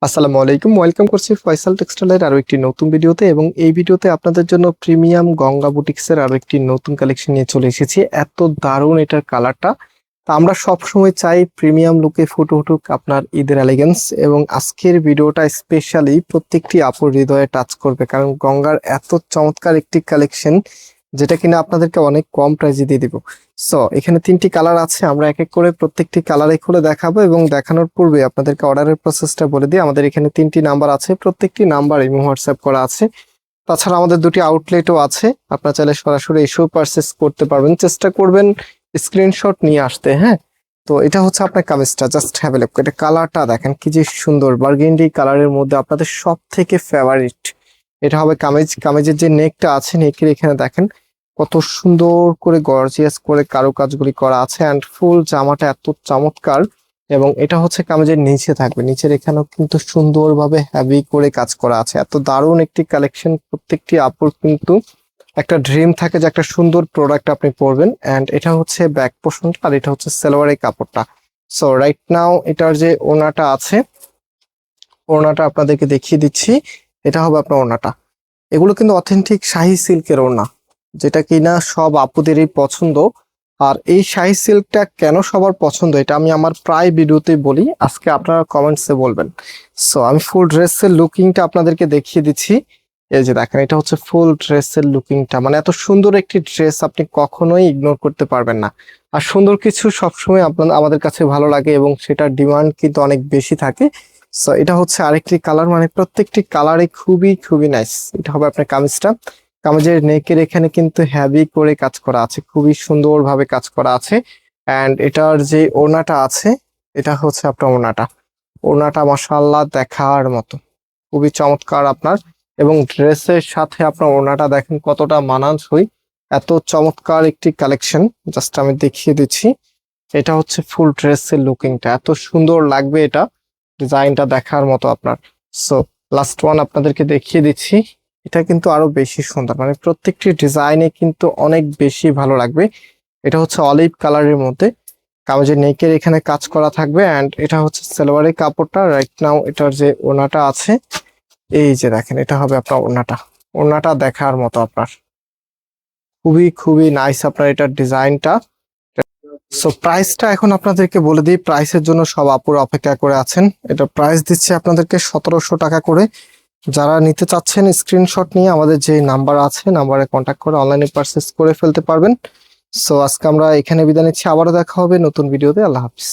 আসসালামু আলাইকুম, ওয়েলকাম করছি ফয়সাল টেক্সটাইলের আরো একটি নতুন ভিডিওতে। এবং এই ভিডিওতে আপনাদের জন্য প্রিমিয়াম গঙ্গা বুটিক্সের আরো একটি নতুন কালেকশন নিয়ে চলে এসেছি। এত দারুণ এটার কালারটা। তা আমরা সব সময় চাই প্রিমিয়াম লুকে ফুটে উঠুক আপনার ঈদের এলিগেন্স, এবং আজকের ভিডিওটা স্পেশালি প্রত্যেকটি আপুর হৃদয়ে টাচ করবে, কারণ গঙ্গার এত চমৎকার একটি কালেকশন যেটা কিনা আপনাদেরকে অনেক কম প্রাইসে দিয়ে দিব। সো এখানে তিনটি কালার আছে, আমরা এক এক করে প্রত্যেকটি কালারে খুলে দেখাবো, এবং দেখানোর পূর্বে আপনাদেরকে অর্ডারের প্রসেসটা বলে দিই। আমাদের এখানে তিনটি নাম্বার আছে, প্রত্যেকটি নাম্বার ইমো হোয়াটসঅ্যাপ করা আছে। তাছাড়া আমাদের দুটি আউটলেটও আছে, আপনারা চাইলে সরাসরি এসেও পারচেস করতে পারবেন। চেষ্টা করবেন স্ক্রিনশট নিয়ে আসতে। হ্যাঁ, তো এটা হচ্ছে আপনার কামিজটা, জাস্ট হ্যাভ এ লুক। এটা কালারটা দেখেন কি যে সুন্দর, বার্গেন্ডি কালারের মধ্যে আপনাদের সব থেকে ফেভারিট এটা হবে কামিজ। কামিজের যে নেকটা আছে, নেকের এখানে দেখেন কত সুন্দর করে গর্জিয়াস করে কারুকাজগুলি করা আছে, অ্যান্ড ফুল জামাটা এত চমৎকার। এবং এটা হচ্ছে কামিজের নিচে থাকবে, নিচের এখানেও কিন্তু সুন্দরভাবে হেভি করে কাজ করা আছে। এত দারুণ একটি কালেকশন, প্রত্যেকটি আপুর কিন্তু একটা ড্রিম থাকে যে একটা সুন্দর প্রোডাক্ট আপনি পরবেন। অ্যান্ড এটা হচ্ছে ব্যাক পোর্শনটা, আর এটা হচ্ছে সালোয়ারের কাপড়টা। সো রাইট নাও এটার যে ওড়নাটা আছে, ওড়নাটা আপনাদেরকে দেখিয়ে দিচ্ছি। এটা হবে আপনার ওড়নাটা। এগুলো কিন্তু অথেন্টিক শাহী সিল্কের ওড়না, যেটা কিনা সব আপুদেরই পছন্দ। আর এই শাহী সিল্কটা কেন সবার পছন্দ এটা আমি আমার প্রায় ভিডিওতেই বলি, আজকে আপনারা কমেন্টসে বলবেন। সো আমি ফুল ড্রেসের লুকিংটা আপনাদেরকে দেখিয়ে দিচ্ছি। এই যে দেখেন, এটা হচ্ছে ফুল ড্রেসের লুকিংটা। মানে এত সুন্দর একটি ড্রেস আপনি কখনোই ইগনোর করতে পারবেন না। আর সুন্দর কিছু সবসময় আমাদের কাছে ভালো লাগে, এবং সেটার ডিমান্ড কিন্তু অনেক বেশি থাকে। সো এটা হচ্ছে আরেকটি কালার, মানে প্রত্যেকটি কালারে খুবই খুবই নাইস। এটা হবে আপনার কামিজটা। কামিজের নেকের এখানে কিন্তু হেভি করে কাজ করা আছে, খুবই সুন্দরভাবে কাজ করা আছে। অ্যান্ড এটার যে ওড়নাটা আছে, এটা হচ্ছে আপনার ওড়নাটা। ওড়নাটা মাশাআল্লাহ দেখার মতো, খুবই চমৎকার আপনার। এবং ড্রেসের সাথে আপনার ওড়নাটা দেখেন কতটা মানানসই। এত চমৎকার একটি কালেকশন, জাস্ট আমি দেখিয়ে দিচ্ছি। এটা হচ্ছে ফুল ড্রেসের লুকিংটা, এত সুন্দর লাগবে এটা, ডিজাইনটা দেখার মতো আপনার। সো লাস্ট ওয়ান আপনাদেরকে দেখিয়ে দিচ্ছি। এটা কিন্তু আরো বেশি সুন্দর, মানে প্রত্যেকটি ডিজাইনে কিন্তু অনেক বেশি ভালো লাগবে। এটা হচ্ছে অলিভ কালারের মধ্যে, কামিজের নেকের এখানে কাজ করা থাকবে। অ্যান্ড এটা হচ্ছে সালোয়ারের কাপড়টা। রাইট নাও এটার যে ওড়নাটা আছে, এই যে দেখেন, এটা হবে আপনার ওড়নাটা। ওড়নাটা দেখার মতো আপনার, খুবই খুবই নাইস আপনার এটার ডিজাইনটা। সো প্রাইসটা এখন আপনাদেরকে বলে দিই, প্রাইসের জন্য সব আপুরা অপেক্ষা করে আছেন। এটা প্রাইস দিচ্ছে আপনাদেরকে 1700 টাকা করে। যারা নিতে চাচ্ছেন স্ক্রিনশট নিয়ে আমাদের যে নাম্বার আছে, নাম্বারে কন্ট্যাক্ট করে অনলাইনে পারচেস করে ফেলতে পারবেন। সো আজকে আমরা এখানে বিদায় নিচ্ছি, আবারও দেখা হবে নতুন ভিডিওতে। আল্লাহ হাফিজ।